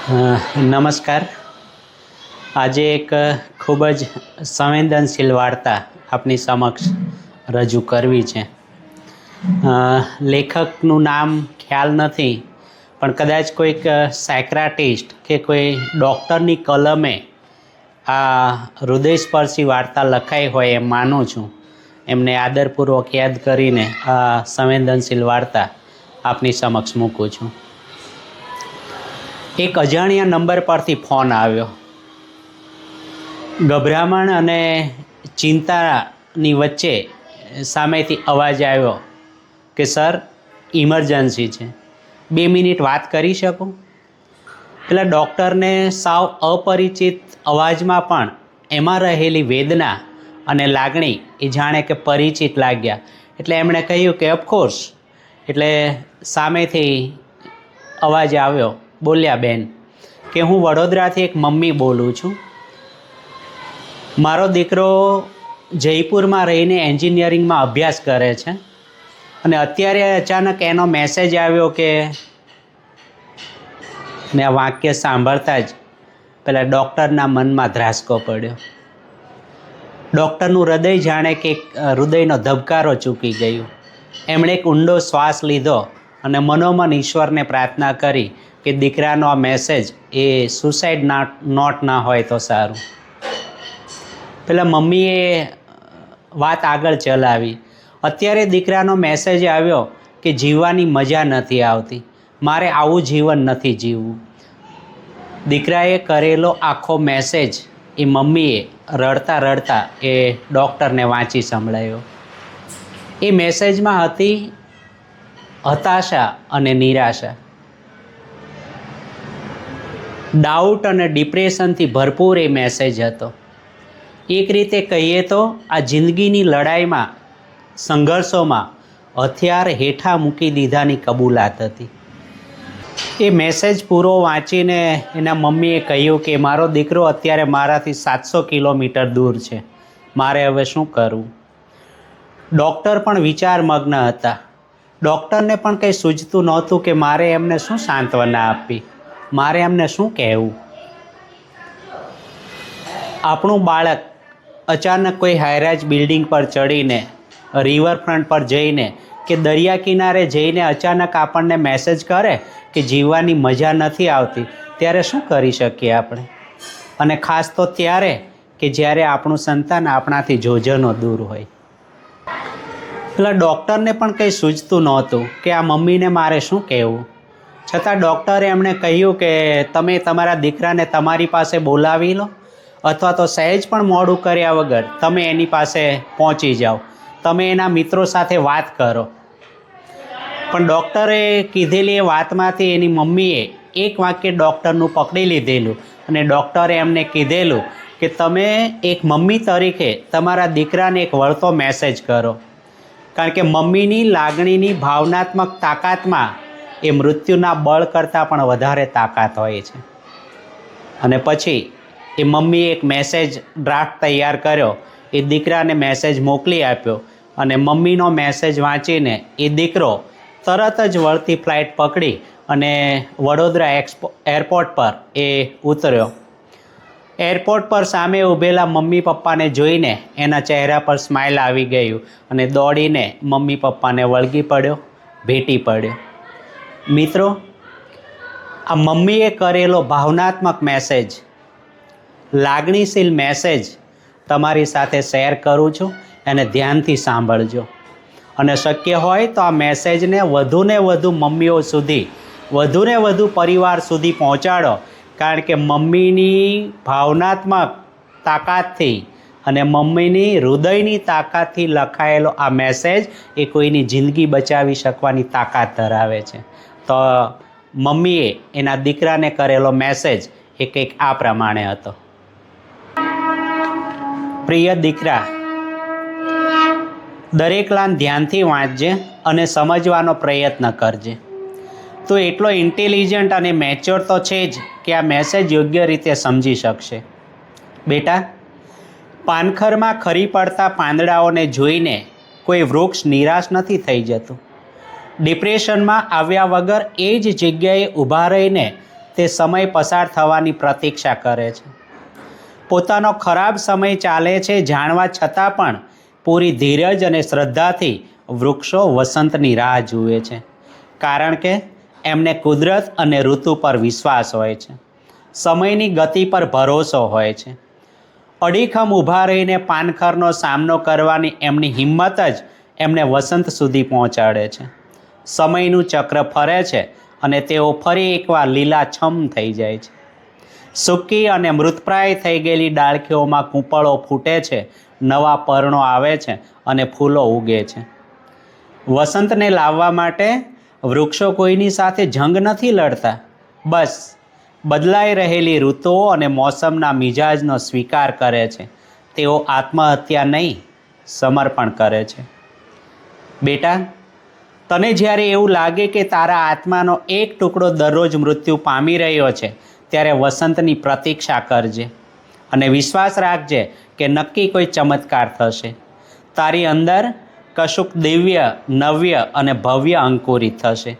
નમસ્કાર. આજે એક ખૂબ જ સંવેદનશીલ વાર્તા આપની સમક્ષ રજૂ કરવી છે. લેખકનું નામ ખ્યાલ નથી, પણ કદાચ કોઈક સાયક્રાટિસ્ટ કે કોઈ ડૉક્ટરની કલમે આ હૃદયસ્પર્શી વાર્તા લખાઈ હોય એમ માનું છું. એમને આદરપૂર્વક યાદ કરીને આ સંવેદનશીલ વાર્તા આપની સમક્ષ મૂકું છું. એક અજાણ્યા નંબર પરથી ફોન આવ્યો. ગભરામણ અને ચિંતાની વચ્ચે સામેથી અવાજ આવ્યો કે સર, ઇમરજન્સી છે, 2 મિનિટ વાત કરી શકું? પેલા ડૉક્ટરને સાવ અપરિચિત અવાજમાં પણ એમાં રહેલી વેદના અને લાગણી એ જાણે કે પરિચિત લાગ્યા. એટલે એમણે કહ્યું કે ઓફકોર્સ. એટલે સામેથી અવાજ આવ્યો, બોલ્યા બેન કે હું વડોદરાથી એક મમ્મી બોલું છું. મારો દીકરો જયપુરમાં રહીને એન્જિનિયરિંગમાં અભ્યાસ કરે છે અને અત્યારે અચાનક એનો મેસેજ આવ્યો કે, ને આ વાક્ય સાંભળતા જ પેલા ડૉક્ટરના મનમાં ધ્રાસકો પડ્યો. ડૉક્ટરનું હૃદય જાણે કે હૃદયનો ધબકારો ચૂકી ગયું. એમણે એક ઊંડો શ્વાસ લીધો અને મનોમન ઈશ્વરને પ્રાર્થના કરી કે દીકરાનો આ મેસેજ એ સુસાઇડ નોટ ના હોય તો સારું. પેલા મમ્મીએ વાત આગળ ચલાવી. અત્યારે દીકરાનો મેસેજ આવ્યો કે જીવવાની મજા નથી આવતી, મારે આવું જીવન નથી જીવવું. દીકરાએ કરેલો આખો મેસેજ એ મમ્મીએ રડતા રડતા એ ડૉક્ટરને વાંચી સંભળાયો. એ મેસેજમાં હતી હતાશા અને નિરાશા, ડાઉટ અને ડિપ્રેશનથી ભરપૂર એ મેસેજ હતો. એક રીતે કહીએ તો આ જિંદગીની લડાઈમાં, સંઘર્ષોમાં હથિયાર હેઠા મૂકી દીધાની કબૂલાત હતી. એ મેસેજ પૂરો વાંચીને એના મમ્મીએ કહ્યું કે મારો દીકરો અત્યારે મારાથી 700 કિલોમીટર દૂર છે, મારે હવે શું કરવું? ડૉક્ટર પણ વિચારમગ્ન હતા. ડૉક્ટરને પણ કંઈ સૂઝતું નહોતું કે મારે એમને શું સાંત્વના આપવી, મારે એમને શું કહેવું. આપણું બાળક અચાનક કોઈ હાઈરાઇઝ બિલ્ડિંગ પર ચડીને, રિવરફ્રન્ટ પર જઈને કે દરિયા કિનારે જઈને અચાનક આપણને મેસેજ કરે કે જીવવાની મજા નથી આવતી, ત્યારે શું કરી શકીએ આપણે? અને ખાસ તો ત્યારે કે જ્યારે આપણું સંતાન આપણાથી જોજનો દૂર હોય. પેલા ડૉક્ટરને પણ કંઈ સૂઝતું નહોતું કે આ મમ્મીને મારે શું કહેવું. છતાં ડૉક્ટરે એમણે કહ્યું કે તમે તમારા દીકરાને તમારી પાસે બોલાવી લો, અથવા તો સહેજ પણ મોડું કર્યા વગર તમે એની પાસે પહોંચી જાઓ, તમે એના મિત્રો સાથે વાત કરો. પણ ડૉક્ટરે કીધેલી એ વાતમાંથી એની મમ્મીએ એક વાક્ય ડૉક્ટરનું પકડી લીધેલું અને ડૉક્ટરે એમને કીધેલું કે તમે એક મમ્મી તરીકે તમારા દીકરાને એક વળતો મેસેજ કરો. કારણ કે મમ્મીની લાગણીની ભાવનાત્મક તાકાતમાં એ મૃત્યુના બળ કરતાં પણ વધારે તાકાત હોય છે. અને પછી એ મમ્મીએ એક મેસેજ ડ્રાફ્ટ તૈયાર કર્યો, એ દીકરાને મેસેજ મોકલી આપ્યો અને મમ્મીનો મેસેજ વાંચીને એ દીકરો તરત જ વળતી ફ્લાઇટ પકડી અને વડોદરા એરપોર્ટ પર એ ઉતર્યો. એરપોર્ટ પર સામે ઊભેલા મમ્મી પપ્પાને જોઈને એના ચહેરા પર સ્માઇલ આવી ગયું અને દોડીને મમ્મી પપ્પાને વળગી પડ્યો, ભેટી પડ્યો. મિત્રો, આ મમ્મીએ કરેલો ભાવનાત્મક મેસેજ, લાગણીશીલ મેસેજ તમારી સાથે શેર કરું છું, એને ધ્યાનથી સાંભળજો. અને શક્ય હોય તો આ મેસેજને વધુને વધુ મમ્મીઓ સુધી, વધુને વધુ પરિવાર સુધી પહોંચાડો. કારણ કે મમ્મીની ભાવનાત્મક તાકાતથી અને મમ્મીની હૃદયની તાકાતથી લખાયેલો આ મેસેજ એ કોઈની જિંદગી બચાવી શકવાની તાકાત ધરાવે છે. તો મમ્મીએ એના દીકરાને કરેલો મેસેજ એ કંઈક આ પ્રમાણે હતો. પ્રિય દીકરા, દરેક લાઈન ધ્યાનથી વાંચજે અને સમજવાનો પ્રયત્ન કરજે. તો એટલો ઇન્ટેલિજન્ટ અને મેચ્યોર તો છે જ કે આ મેસેજ યોગ્ય રીતે સમજી શકશે. બેટા, પાનખરમાં ખરી પડતા પાંદડાઓને જોઈને કોઈ વૃક્ષ નિરાશ નથી થઈ જતું. ડિપ્રેશનમાં આવ્યા વગર એ જ જગ્યાએ ઊભા રહીને તે સમય પસાર થવાની પ્રતીક્ષા કરે છે. પોતાનો ખરાબ સમય ચાલે છે જાણવા છતાં પણ પૂરી ધીરજ અને શ્રદ્ધાથી વૃક્ષો વસંતની રાહ જુએ છે, કારણ કે એમને કુદરત અને ઋતુ પર વિશ્વાસ હોય છે, સમયની ગતિ પર ભરોસો હોય છે. અડીખમ ઊભા રહીને પાનખરનો સામનો કરવાની એમની હિંમત જ એમને વસંત સુધી પહોંચાડે છે. સમયનું ચક્ર ફરે છે અને તેઓ ફરી એકવાર લીલાછમ થઈ જાય છે. સૂકી અને મૃતપ્રાય થઈ ગયેલી ડાળખીઓમાં કૂંપળો ફૂટે છે, નવા પર્ણો આવે છે અને ફૂલો ઉગે છે. વસંતને લાવવા માટે વૃક્ષો કોઈની સાથે જંગ નથી લડતા, બસ બદલાઈ રહેલી ઋતુઓ અને મોસમના મિજાજનો સ્વીકાર કરે છે. તેઓ આત્મહત્યા નહીં, સમર્પણ કરે છે. બેટા, તને જ્યારે એવું લાગે કે તારા આત્માનો એક ટુકડો દરરોજ મૃત્યુ પામી રહ્યો છે, ત્યારે વસંતની પ્રતીક્ષા કરજે અને વિશ્વાસ રાખજે કે નક્કી કોઈ ચમત્કાર થશે. તારી અંદર કશુંક દિવ્ય, નવ્ય અને ભવ્ય અંકુરિત થશે.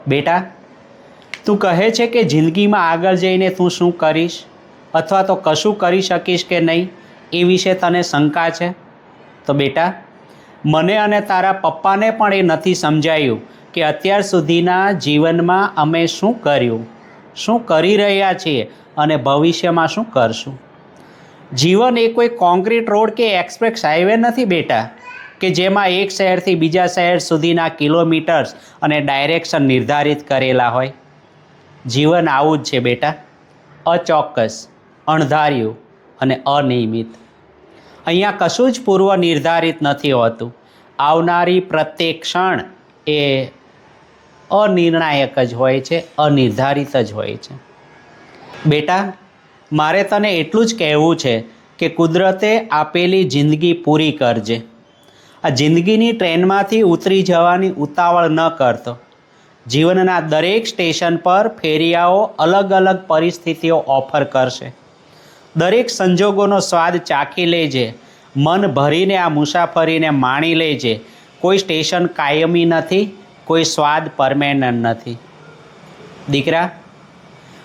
બેટા, તું કહે છે કે જિંદગીમાં આગળ જઈને તું શું કરીશ અથવા તો કશું કરી શકીશ કે નહીં, એ વિશે તને શંકા છે. તો બેટા, મને અને તારા પપ્પાને પણ એ નથી સમજાયું કે અત્યાર સુધીના જીવનમાં અમે શું કર્યું, શું કરી રહ્યા છીએ અને ભવિષ્યમાં શું કરશું. જીવન એ કોઈ કોન્ક્રીટ રોડ કે એક્સપ્રેસ હાઈવે નથી બેટા, કે જેમાં એક શહેરથી બીજા શહેર સુધીના કિલોમીટર્સ અને ડાયરેક્શન નિર્ધારિત કરેલા હોય. જીવન આવું જ છે બેટા, અચોક્કસ, અણધાર્યું અને અનિયમિત. અહીંયા કશું જ પૂર્વ નિર્ધારિત નથી હોતું. આવનારી પ્રત્યેક ક્ષણ એ અનિર્ણાયક જ હોય છે, અનિર્ધારિત જ હોય છે. બેટા, મારે તને એટલું જ કહેવું છે કે કુદરતે આપેલી જિંદગી પૂરી કરજે. આ જિંદગીની ટ્રેનમાંથી ઉતરી જવાની ઉતાવળ ન કરતો. જીવનના દરેક સ્ટેશન પર ફેરિયાઓ અલગ અલગ પરિસ્થિતિઓ ઓફર કરશે. દરેક સંજોગોનો સ્વાદ ચાખી લેજે. મન ભરીને આ મુસાફરીને માણી લેજે. કોઈ સ્ટેશન કાયમી નથી, કોઈ સ્વાદ પરમેનન્ટ નથી. દીકરા,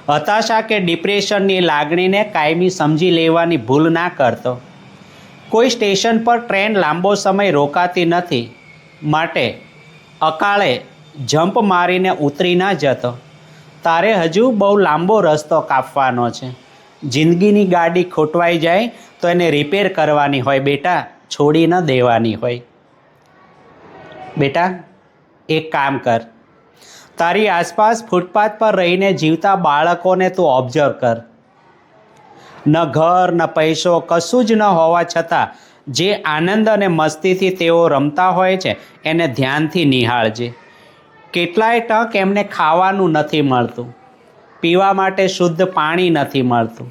હતાશા કે ડિપ્રેશનની લાગણીને કાયમી સમજી લેવાની ભૂલ ના કરતો. કોઈ સ્ટેશન પર ટ્રેન લાંબો સમય રોકાતી નથી, માટે અકાળે જમ્પ મારીને ઉતરી ના જતો. તારે હજુ બહુ લાંબો રસ્તો કાપવાનો છે. જિંદગીની ગાડી ખોટવાઈ જાય તો એને રિપેર કરવાની હોય બેટા, છોડી ન દેવાની હોય. બેટા, એક કામ કર, તારી આસપાસ ફૂટપાથ પર રહીને જીવતા બાળકોને તું ઓબ્ઝર્વ કર. ન ઘર ન પૈસો કશું જ ન હોવા છતાં જે આનંદ અને મસ્તીથી તેઓ રમતા હોય છે એને ધ્યાનથી નિહાળજે. કેટલાય ટંક એમને ખાવાનું નથી મળતું, પીવા માટે શુદ્ધ પાણી નથી મળતું,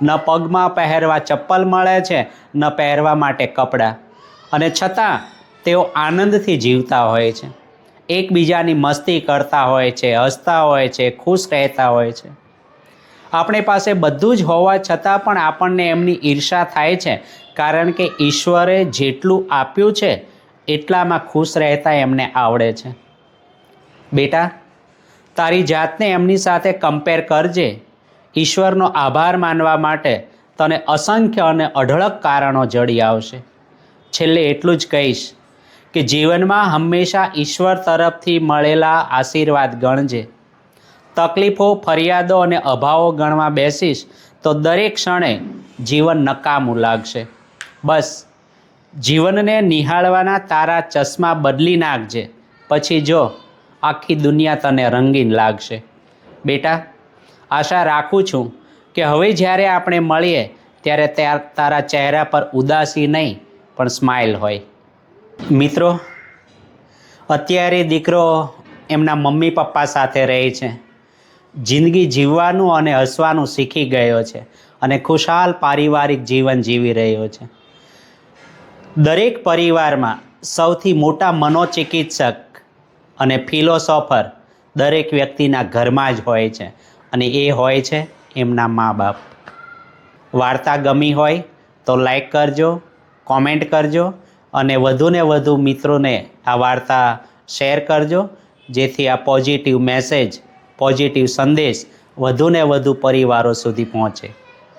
ન પગમાં પહેરવા ચપ્પલ મળે છે, ન પહેરવા માટે કપડાં, અને છતાં તેઓ આનંદથી જીવતા હોય છે, એકબીજાની મસ્તી કરતા હોય છે, હસતા હોય છે, ખુશ રહેતા હોય છે. આપણી પાસે બધું જ હોવા છતાં પણ આપણને એમની ઈર્ષા થાય છે, કારણ કે ઈશ્વરે જેટલું આપ્યું છે એટલામાં ખુશ રહેતા એમને આવડે છે. બેટા, તારી જાતને એમની સાથે કમ્પેર કરજે. ઈશ્વરનો આભાર માનવા માટે તને અસંખ્ય અને અઢળક કારણો જડી આવશે. છેલ્લે એટલું જ કહીશ કે જીવનમાં હંમેશા ઈશ્વર તરફથી મળેલા આશીર્વાદ ગણજે. તકલીફો, ફરિયાદો અને અભાવો ગણવા બેસીશ તો દરેક ક્ષણે જીવન નકામું લાગશે. બસ જીવનને નિહાળવાના તારા ચશ્મા બદલી નાખજે, પછી જો આખી દુનિયા તને રંગીન લાગશે. બેટા, આશા રાખું છું કે હવે જ્યારે આપણે મળીએ ત્યારે તારા ચહેરા પર ઉદાસી નહીં પણ સ્માઇલ હોય. મિત્રો, અત્યારે દીકરો એમના મમ્મી પપ્પા સાથે રહે છે. જિંદગી જીવવાનું અને હસવાનું શીખી ગયો છે અને ખુશહાલ પારિવારિક જીવન જીવી રહ્યો છે. દરેક પરિવારમાં સૌથી મોટા મનોચિકિત્સક અને ફિલોસોફર દરેક વ્યક્તિના ઘરમાં જ હોય છે, અને એ હોય છે એમના મા બાપ. વાર્તા ગમી હોય તો લાઈક કરજો, કોમેન્ટ કરજો અને વધુને વધુ મિત્રોને આ વાર્તા શેર કરજો, જેથી આ પોઝિટિવ મેસેજ, પોઝિટિવ સંદેશ વધુને વધુ પરિવારો સુધી પહોંચે.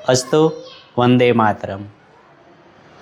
અસ્તુ વંદે માતરમ.